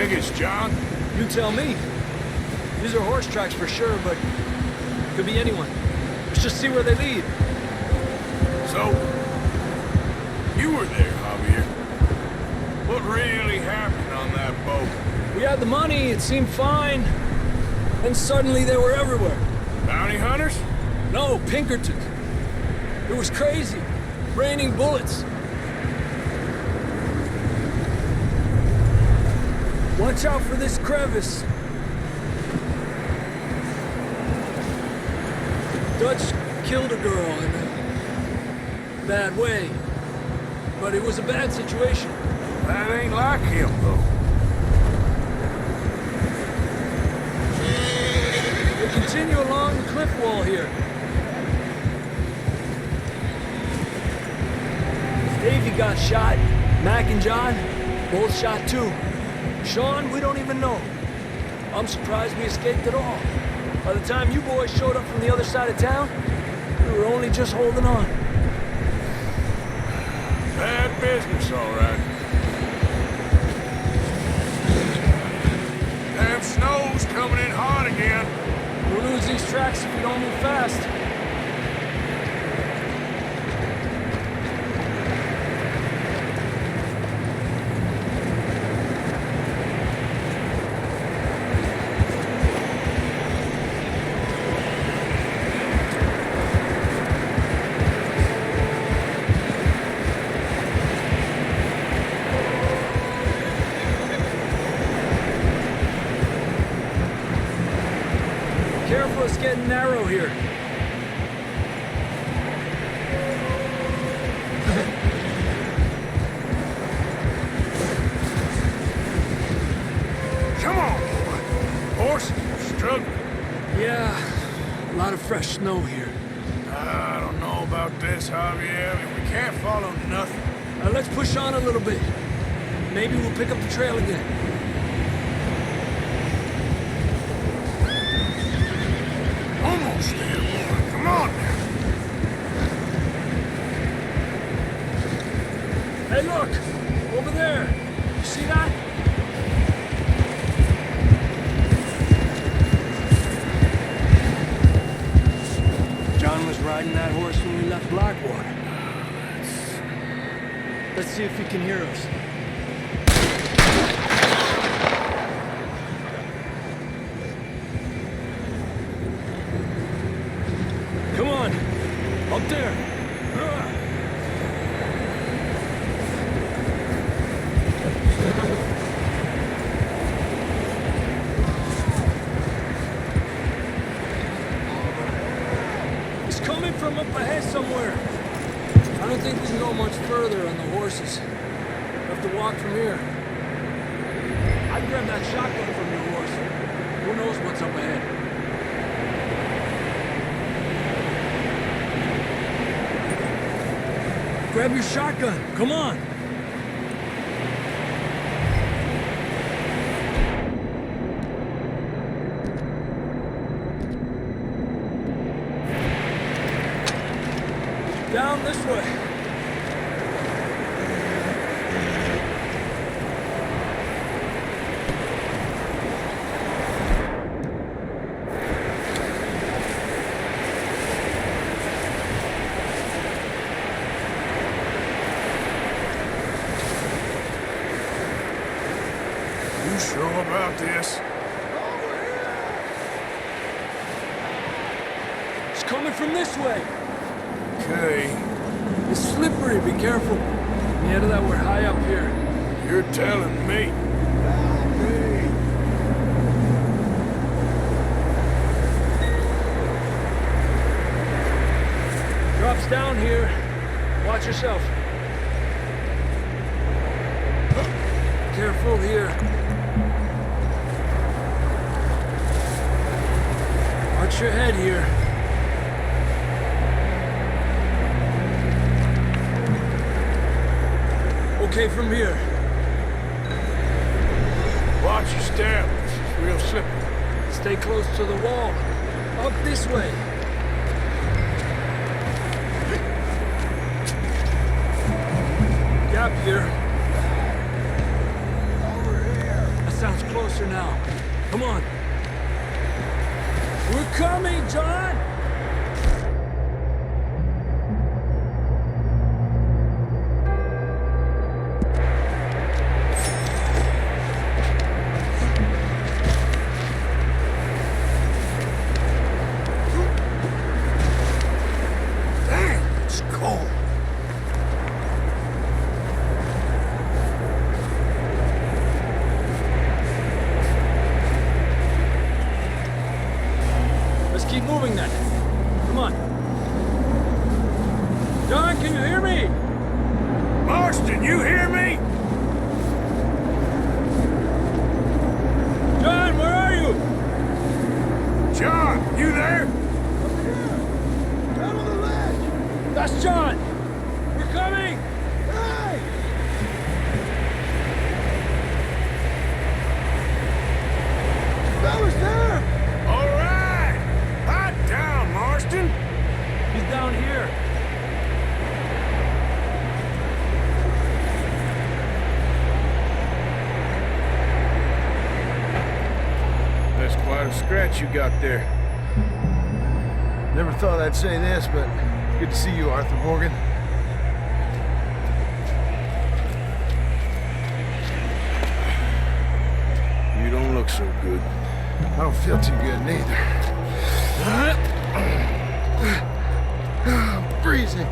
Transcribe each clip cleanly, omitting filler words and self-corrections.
think it's John? You tell me. These are horse tracks for sure, but could be anyone. Let's just see where they lead. So, you were there, Javier. What really happened on that boat? We had the money, it seemed fine. And suddenly they were everywhere. Bounty hunters? No, Pinkertons. It was crazy. Raining bullets. Watch out for this crevice. Dutch killed a girl in a bad way. But it was a bad situation. That ain't like him, though. We'll continue along the cliff wall here. Davey got shot. Mac and John, both shot too. Sean, we don't even know. I'm surprised we escaped at all. By the time you boys showed up from the other side of town, we were only just holding on. Bad business, all right. Damn snow's coming in hard again. We'll lose these tracks if we don't move fast. Careful, it's getting narrow here. Come on, boy. Horses are struggling. Yeah, a lot of fresh snow here. I don't know about this, Javier. We can't follow nothing. Let's push on a little bit. Maybe we'll pick up the trail again. Almost there, boy. Come on now. Hey, look! Over there! You see that? John was riding that horse when we left Blackwater. Let's see if he can hear us. Come on! Up there! It's coming from up ahead somewhere. I don't think we can go much further on the horses. We'll have to walk from here. I'd grab that shotgun from your horse. Who knows what's up ahead? Grab your shotgun. Come on. Down this way. You sure about this? It's coming from this way. Okay. It's slippery. Be careful. Yeah, that we're high up here. You're telling me. Drops down here. Watch yourself. Careful here. Watch your head here. Okay from here. Watch your step. This is real slippery. Stay close to the wall. Up this way. Gap here. Over here. That sounds closer now. Come on. We're coming, John! Keep moving then. Come on. John, can you hear me? Marston, you hear me? John, where are you? John, you there? Up here. Out on the ledge. That's John. We're coming. Hey! Fellas there. All right. Hot down, Marston. He's down here. That's quite a scratch you got there. Never thought I'd say this, but good to see you, Arthur Morgan. You don't look so good. I don't feel too good neither. Freezing.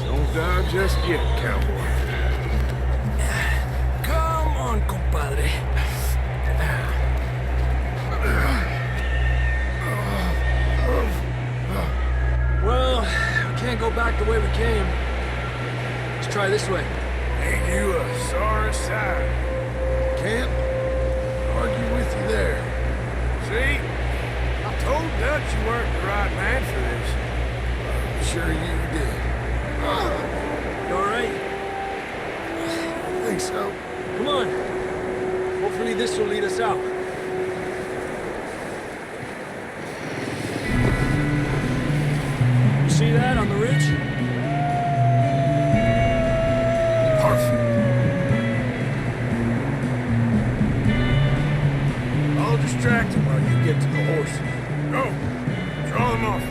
Don't die just yet, cowboy. Come on, compadre. Well, we can't go back the way we came. Let's try this way. Ain't you a sorry sight? Can't argue with you there. See? I told Dutch you weren't the right man for this. I'm sure you did. You all right? I think so. Come on. Hopefully this will lead us out. You see that on the ridge? Perfect. I'll distract him while you get to the horses. Go. Draw them off.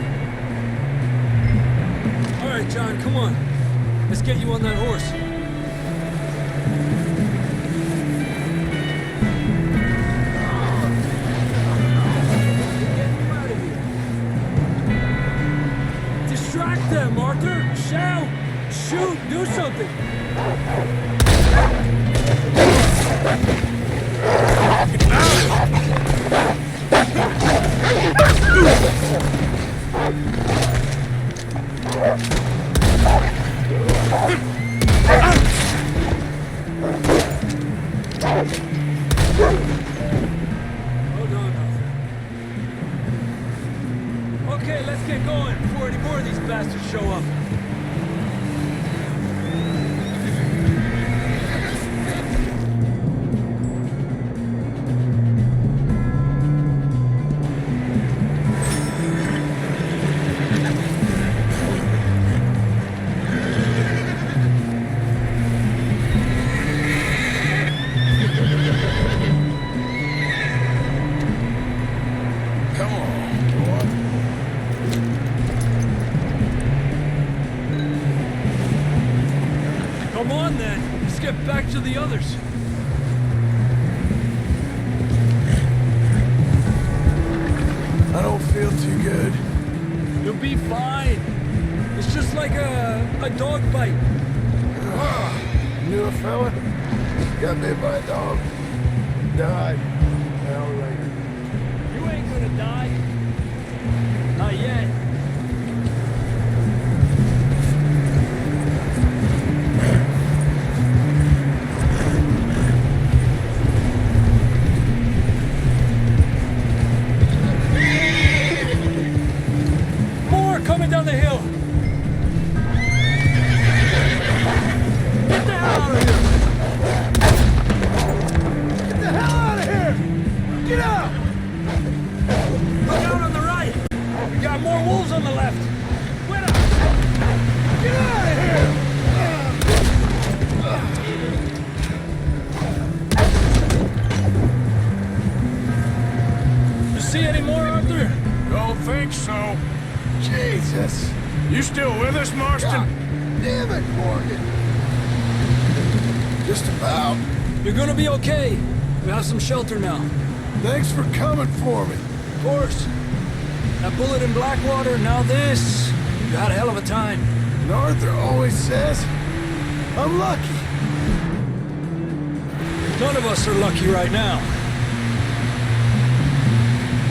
All right, John, come on. Let's get you on that horse. Distract them, Arthur. Shout, shoot, do something. Hold on, Arthur. Okay, let's get going before any more of these bastards show up. Come on, boy. Come on, then. Let's get back to the others. I don't feel too good. You'll be fine. It's just like a dog bite. Knew a fella? Got bit by a dog. Died. An hour later. You ain't gonna die. Not yet. More coming down the hill. Get the hell out of here. Get the hell out of here. Get out. Look out. think so. Jesus! You still with us, Marston? God damn it, Morgan! Just about. You're gonna be okay. We have some shelter now. Thanks for coming for me. Of course. That bullet in Blackwater, now this. You had a hell of a time. And Arthur always says, I'm lucky. None of us are lucky right now.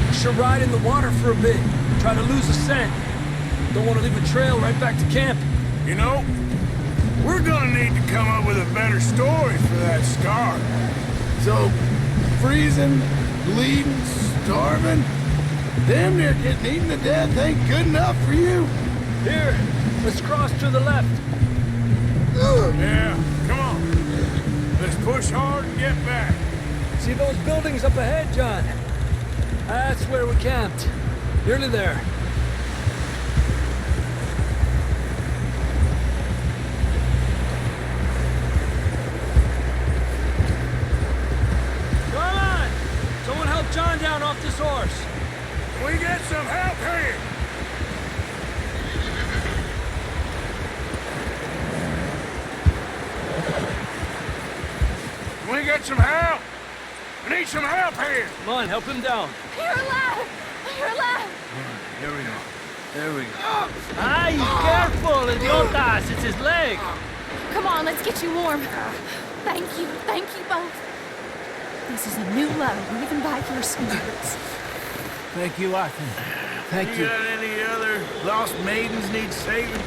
We should ride in the water for a bit. Try to lose the scent. Don't want to leave a trail right back to camp. You know, we're gonna need to come up with a better story for that scar. So, freezing, bleeding, starving, damn near getting eaten to death ain't good enough for you? Here, let's cross to the left. Ugh. Yeah, come on. Let's push hard and get back. See those buildings up ahead, John? That's where we camped. Nearly there. Come on! Someone help John down off this horse. Can we get some help here? Can we get some help? I need some help here. Come on, help him down. You're alive! You're alive! Here we go. There we go. Ay, careful, idiotas! It's his leg! Come on, let's get you warm. Thank you both. This is a new low, even by your spirits. Thank you, Arthur. Thank you. Got any other lost maidens need saving?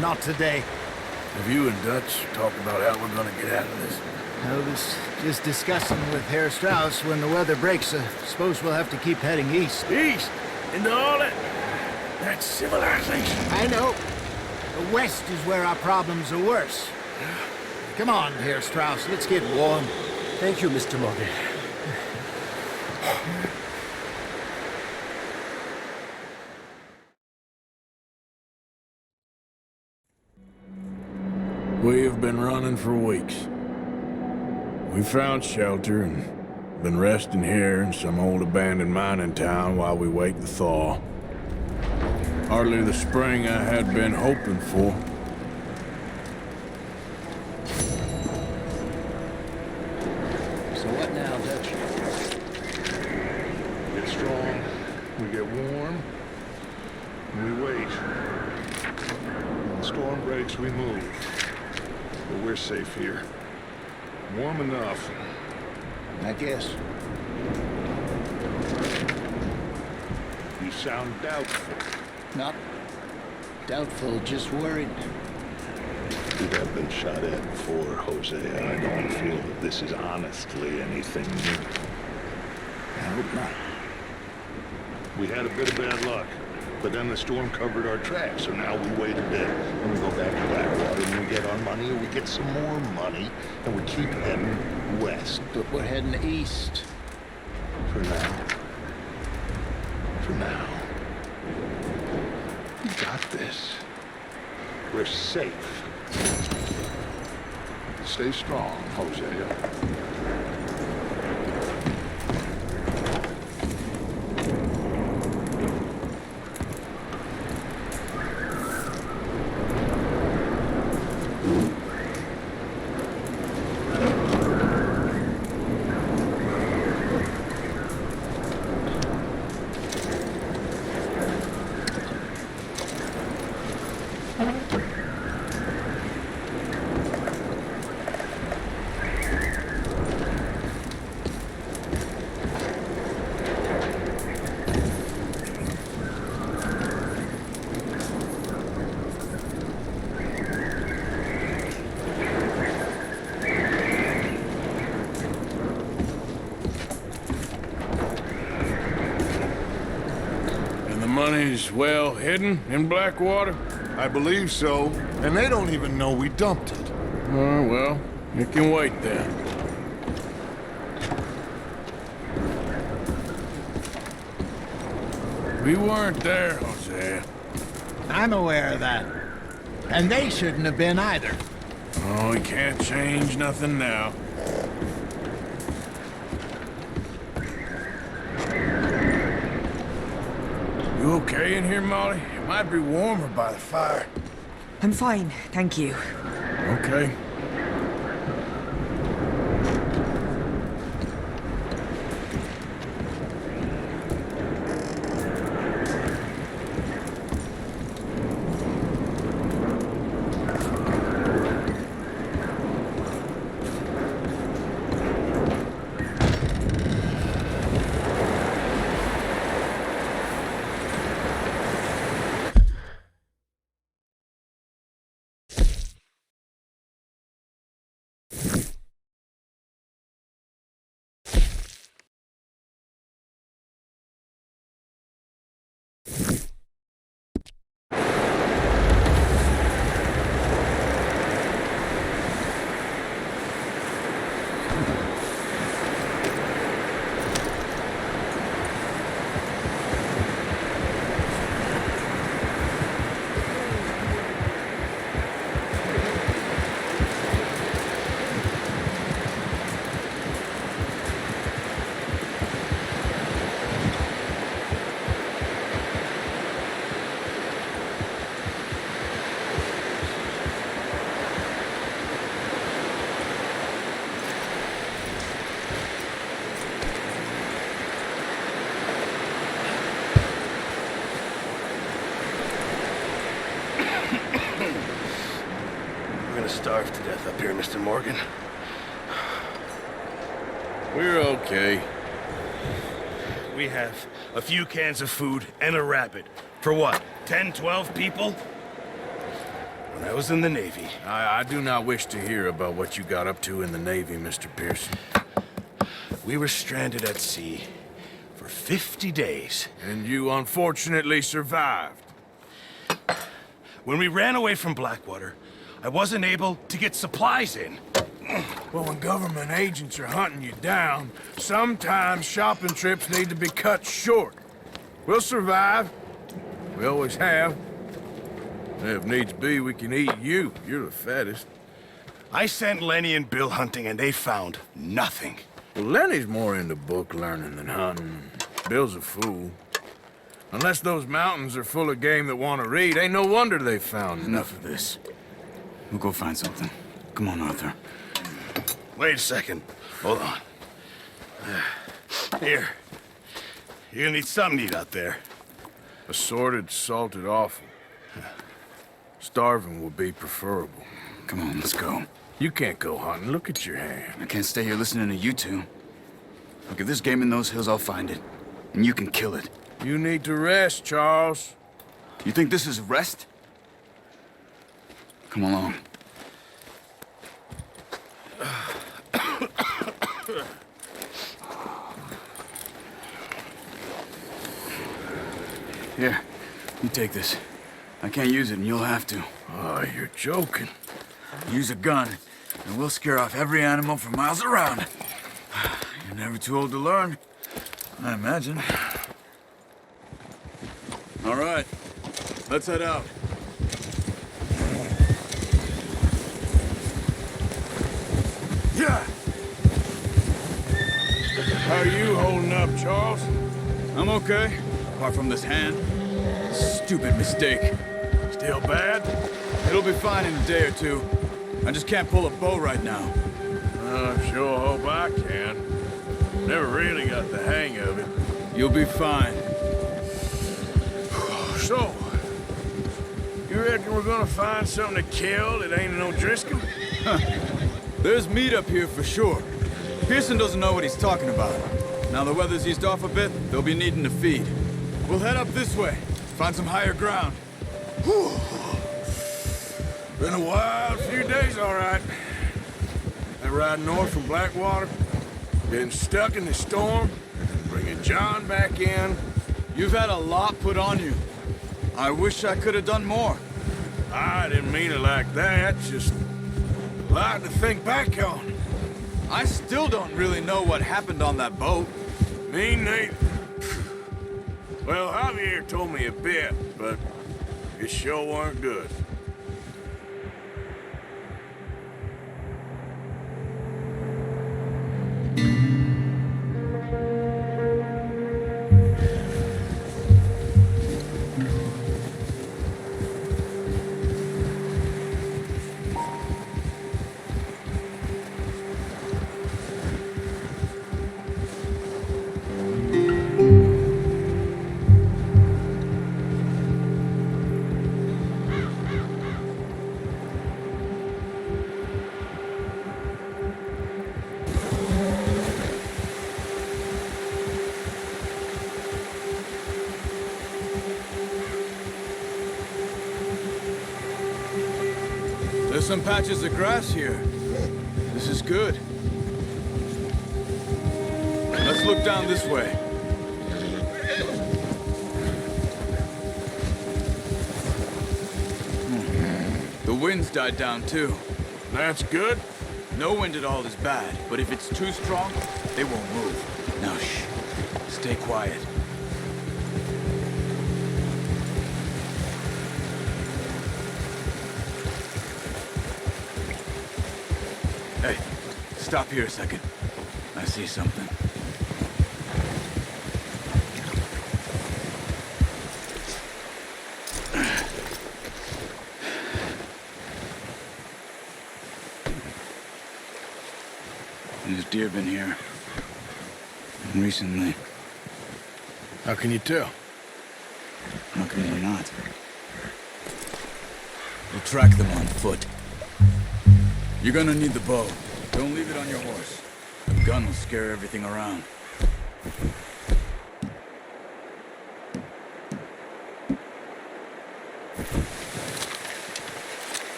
Not today. Have you and Dutch talked about how we're gonna get out of this? I was just discussing with Herr Strauss when the weather breaks. Suppose we'll have to keep heading east. East, into all that civilization. I know. The west is where our problems are worse. Come on, Herr Strauss. Let's get warm. Thank you, Mr. Morgan. We have been running for weeks. We found shelter and been resting here in some old abandoned mining town while we wait the thaw. Hardly the spring I had been hoping for. So what now, Dutch? We get strong, we get warm, and we wait. When the storm breaks, we move. But we're safe here. Warm enough. I guess. You sound doubtful. Not doubtful, just worried. You have been shot at before, Jose. I don't feel that this is honestly anything new. I hope not. We had a bit of bad luck, but then the storm covered our tracks, so now we wait a bit, and we go back to Blackwater, and we get our money, and we get some more money, and we keep heading west. But we're heading east. For now. For now. We got this. We're safe. Stay strong, Hosea. Money's well hidden in Blackwater? I believe so, and they don't even know we dumped it. Oh, well, you can wait then. We weren't there, Hosea. I'm aware of that. And they shouldn't have been either. Oh, we can't change nothing now. You okay in here, Molly? It might be warmer by the fire. I'm fine, thank you. Okay. Starved to death up here, Mr. Morgan. We're okay. We have a few cans of food and a rabbit. For what, 10, 12 people? When I was in the Navy. I do not wish to hear about what you got up to in the Navy, Mr. Pearson. We were stranded at sea for 50 days. And you unfortunately survived. When we ran away from Blackwater, I wasn't able to get supplies in. Well, when government agents are hunting you down, sometimes shopping trips need to be cut short. We'll survive. We always have. And if needs be, we can eat you. You're the fattest. I sent Lenny and Bill hunting, and they found nothing. Well, Lenny's more into book learning than hunting. Bill's a fool. Unless those mountains are full of game that want to read, ain't no wonder they found Enough of this. We'll go find something. Come on, Arthur. Wait a second. Hold on. Here. You're gonna need something to eat out there. Assorted, salted offal. Starving would be preferable. Come on, let's go. You can't go hunting. Look at your hand. I can't stay here listening to you two. Look, if there's game in those hills, I'll find it. And you can kill it. You need to rest, Charles. You think this is rest? Come along. Here, you take this. I can't use it, and you'll have to. Oh, you're joking. Use a gun, and we'll scare off every animal for miles around. You're never too old to learn, I imagine. All right, let's head out. Yeah. How are you holding up, Charles? I'm okay, apart from this hand. Stupid mistake. Still bad? It'll be fine in a day or two. I just can't pull a bow right now. I sure hope I can. Never really got the hang of it. You'll be fine. So, you reckon we're gonna find something to kill that ain't no Driscoll? There's meat up here for sure. Pearson doesn't know what he's talking about. Now the weather's eased off a bit, they'll be needing to feed. We'll head up this way, find some higher ground. Whew. Been a wild few days, all right. That ride north from Blackwater, getting stuck in the storm, bringing John back in. You've had a lot put on you. I wish I could have done more. I didn't mean it like that, just a lot to think back on. I still don't really know what happened on that boat. Me neither. Well, Javier told me a bit, but it sure weren't good. There's some patches of grass here. This is good. Let's look down this way. The wind's died down too. That's good. No wind at all is bad, but if it's too strong, they won't move. Now shh. Stay quiet. Hey, stop here a second. I see something. There's deer been here. And recently. How can you tell? How can you not? We'll track them on foot. You're gonna need the bow. Don't leave it on your horse. The gun will scare everything around.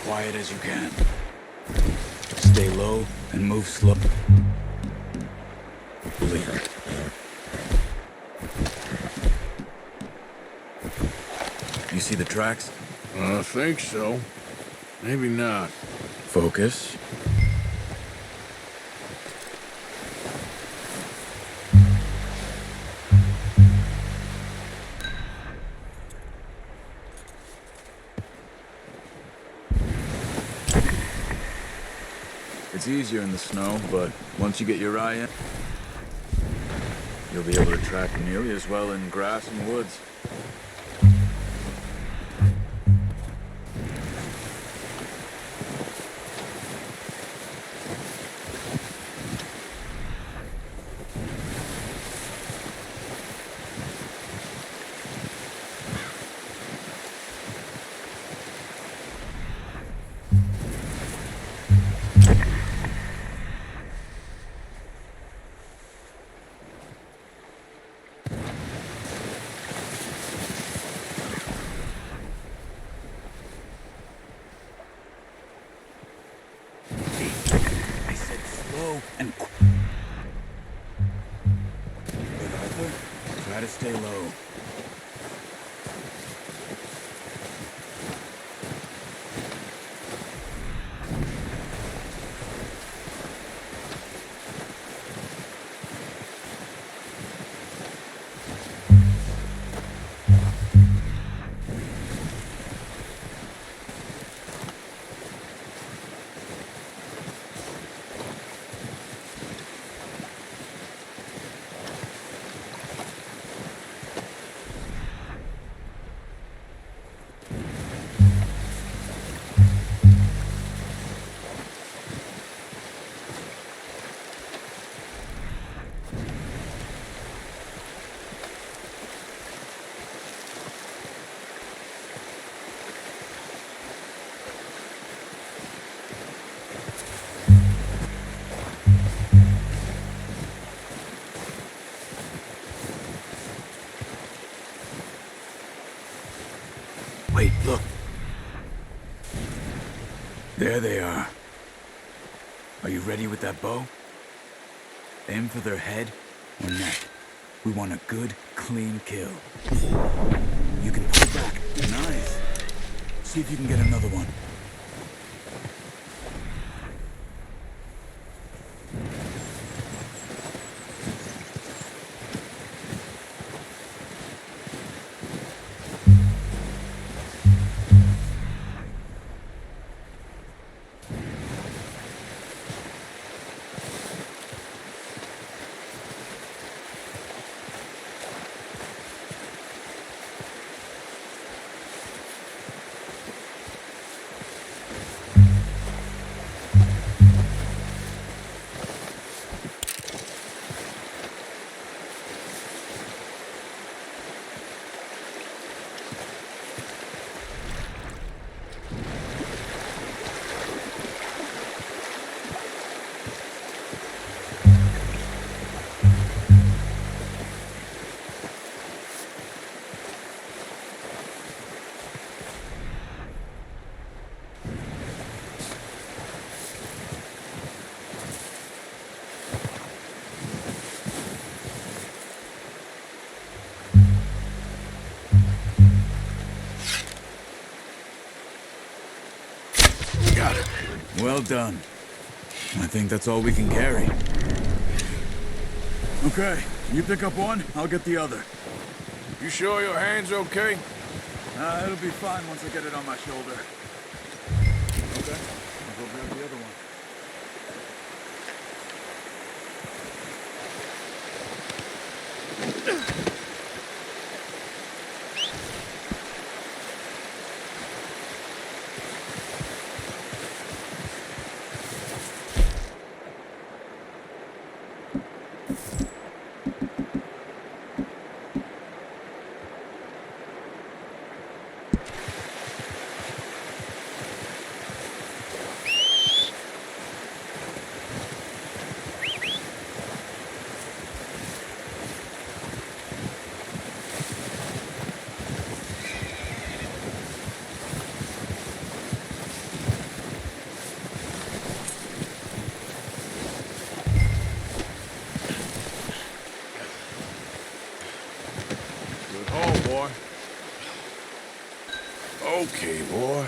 Quiet as you can. Stay low and move slow. You see the tracks? I think so. Maybe not. Focus. It's easier in the snow, but once you get your eye in, you'll be able to track nearly as well in grass and woods. And good, Arthur. Try to stay low. Wait, look. There they are. Are you ready with that bow? Aim for their head or neck. We want a good, clean kill. You can pull back. Nice. See if you can get another one. Well done. I think that's all we can carry. Okay, you pick up one, I'll get the other. You sure your hand's okay? It'll be fine once I get it on my shoulder. Okay, I'll go grab the other one. Boy. Okay, boy.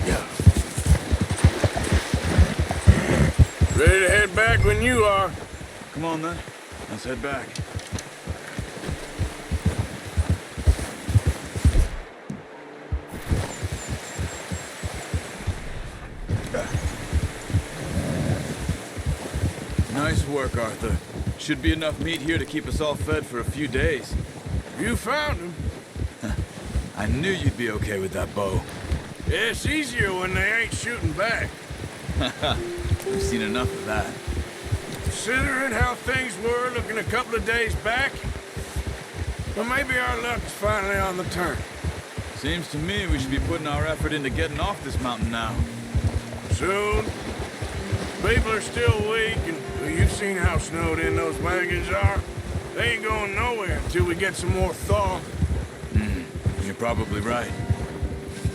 Yeah. Ready to head back when you are. Come on then, let's head back. Nice work, Arthur. Should be enough meat here to keep us all fed for a few days. You found him. I knew you'd be okay with that bow. Yeah, it's easier when they ain't shooting back. We've seen enough of that. Considering how things were looking a couple of days back, well, maybe our luck's finally on the turn. Seems to me we should be putting our effort into getting off this mountain now. Soon. People are still weak, and well, you've seen how snowed in those wagons are. They ain't going nowhere until we get some more thaw. You're probably right.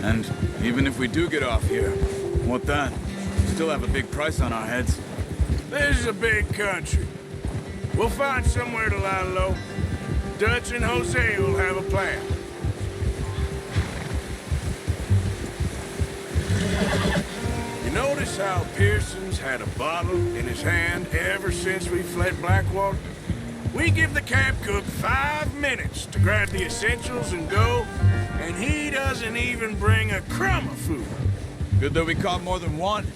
And even if we do get off here, what then? We still have a big price on our heads. This is a big country. We'll find somewhere to lie low. Dutch and Jose will have a plan. You notice how Pearson's had a bottle in his hand ever since we fled Blackwater? We give the camp cook 5 minutes to grab the essentials and go, and he doesn't even bring a crumb of food. Good that we caught more than one.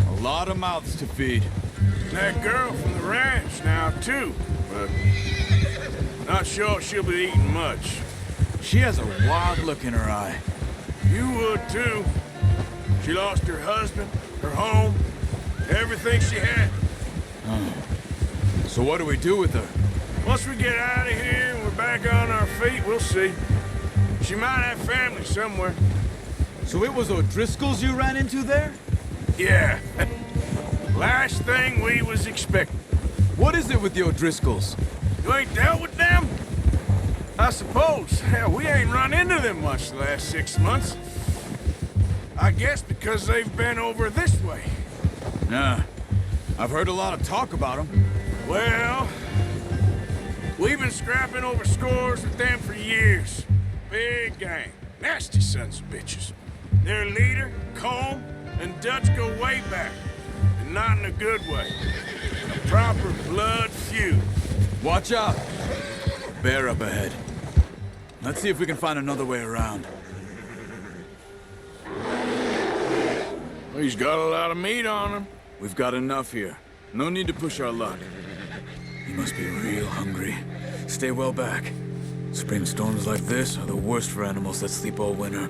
A lot of mouths to feed. That girl from the ranch now, too, but not sure she'll be eating much. She has a wild look in her eye. You would, too. She lost her husband, her home, everything she had. So what do we do with her? Once we get out of here and we're back on our feet, we'll see. She might have family somewhere. So it was O'Driscoll's you ran into there? Yeah. Last thing we was expecting. What is it with the O'Driscolls? You ain't dealt with them? I suppose. Hell, we ain't run into them much the last 6 months. I guess because they've been over this way. Nah. I've heard a lot of talk about them. Well, we've been scrapping over scores with them for years. Big gang. Nasty sons of bitches. Their leader, Colm, and Dutch go way back. And not in a good way. A proper blood feud. Watch out! Bear up ahead. Let's see if we can find another way around. He's got a lot of meat on him. We've got enough here. No need to push our luck. He must be real hungry. Stay well back. Spring storms like this are the worst for animals that sleep all winter.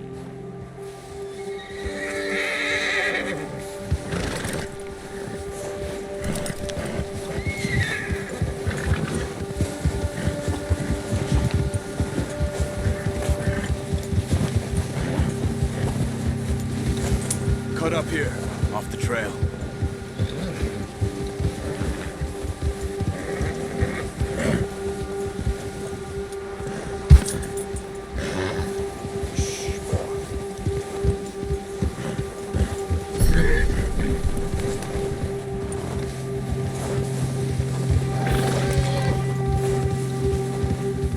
Cut up here, off the trail.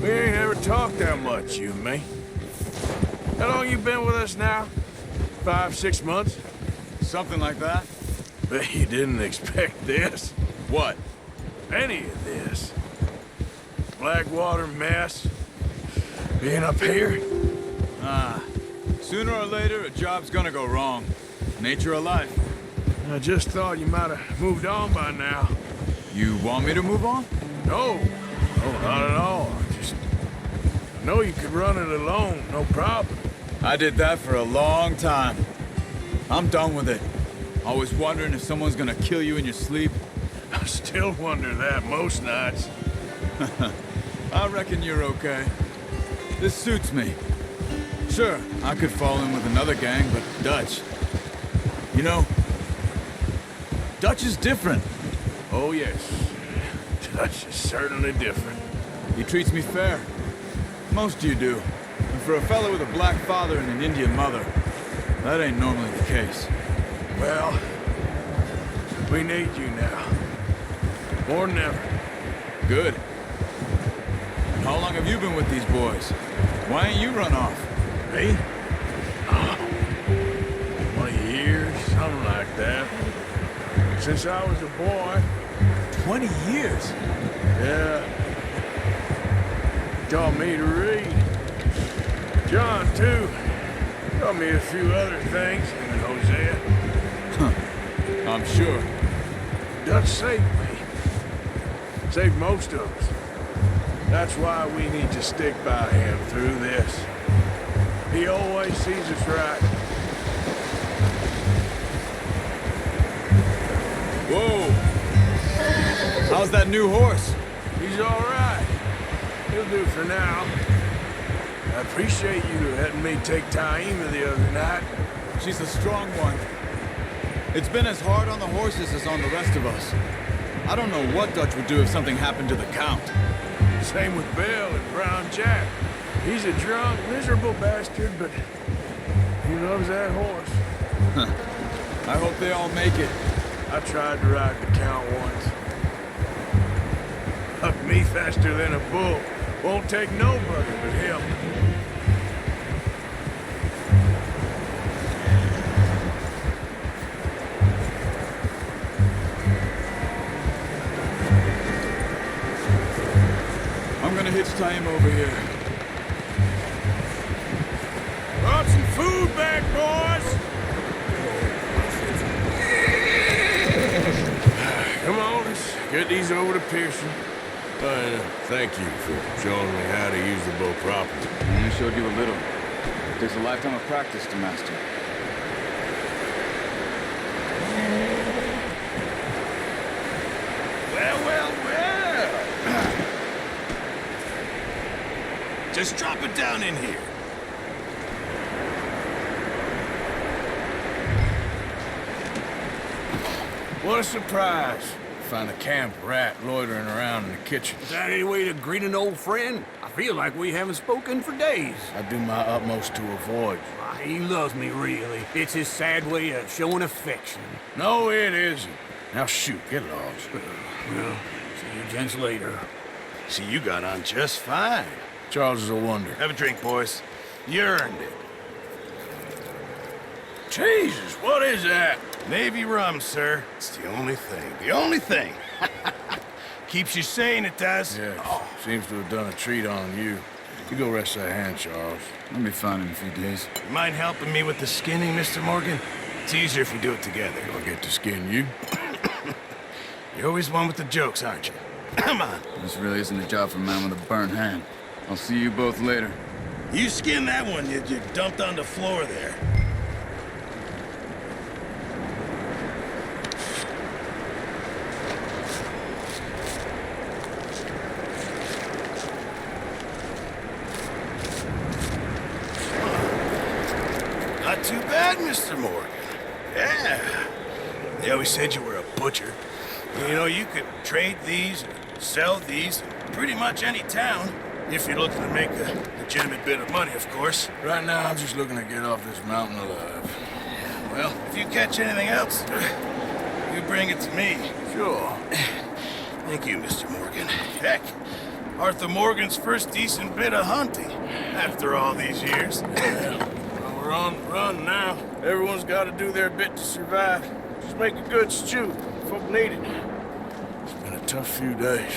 We ain't ever talked that much, you and me. How long you been with us now? 5, 6 months? Something like that. Bet you didn't expect this. What? Any of this. Blackwater mess. Being up here. Sooner or later, a job's gonna go wrong. Nature of life. I just thought you might have moved on by now. You want me to move on? No. No, not at all. I know you could run it alone, no problem. I did that for a long time. I'm done with it. Always wondering if someone's gonna kill you in your sleep. I still wonder that most nights. I reckon you're okay. This suits me. Sure, I could fall in with another gang, but Dutch. You know, Dutch is different. Oh, yes. Dutch is certainly different. He treats me fair. Most of you do. And for a fellow with a black father and an Indian mother, that ain't normally the case. Well, we need you now. More than ever. Good. And how long have you been with these boys? Why ain't you run off? Me? Oh, 20 years, something like that. Since I was a boy. 20 years? Yeah. Taught me to read. John, too. Taught me a few other things, him and Hosea. I'm sure. Dutch saved me. Saved most of us. That's why we need to stick by him through this. He always sees us right. Whoa! How's that new horse? He's all right. He'll do for now. I appreciate you letting me take Taima the other night. She's a strong one. It's been as hard on the horses as on the rest of us. I don't know what Dutch would do if something happened to the Count. Same with Bill and Brown Jack. He's a drunk, miserable bastard, but he loves that horse. I hope they all make it. I tried to ride the Count once. Hucked me faster than a bull. Won't take nobody but him. I'm gonna hitch Taima over here. Brought some food back, boys! Come on, let's get these over to Pearson. Thank you for showing me how to use the bow properly. I showed you a little. It takes a lifetime of practice to master. Well. Just drop it down in here. What a surprise. Find a camp rat loitering around in the kitchen. Is that any way to greet an old friend? I feel like we haven't spoken for days. I do my utmost to avoid you. He loves me, really. It's his sad way of showing affection. No, it isn't. Now shoot, get lost. Well, see you gents later. See, you got on just fine. Charles is a wonder. Have a drink, boys. You earned it. Jesus, what is that? Navy rum, sir. It's the only thing. The only thing. Keeps you sane, it does. Yeah, seems to have done a treat on you. You go rest that hand, Charles. I'll be fine in a few days. You mind helping me with the skinning, Mr. Morgan? It's easier if we do it together. I'll get to skin you. You're always one with the jokes, aren't you? Come on. This really isn't a job for a man with a burnt hand. I'll see you both later. You skinned that one you dumped on the floor there. Not too bad, Mr. Morgan. Yeah. They always said you were a butcher. You know, you could trade these, sell these, in pretty much any town. If you're looking to make a legitimate bit of money, of course. Right now, I'm just looking to get off this mountain alive. Well, if you catch anything else, you bring it to me. Sure. Thank you, Mr. Morgan. Heck, Arthur Morgan's first decent bit of hunting after all these years. We're on the run now. Everyone's got to do their bit to survive. Just make a good stew. Folk need it. It's been a tough few days.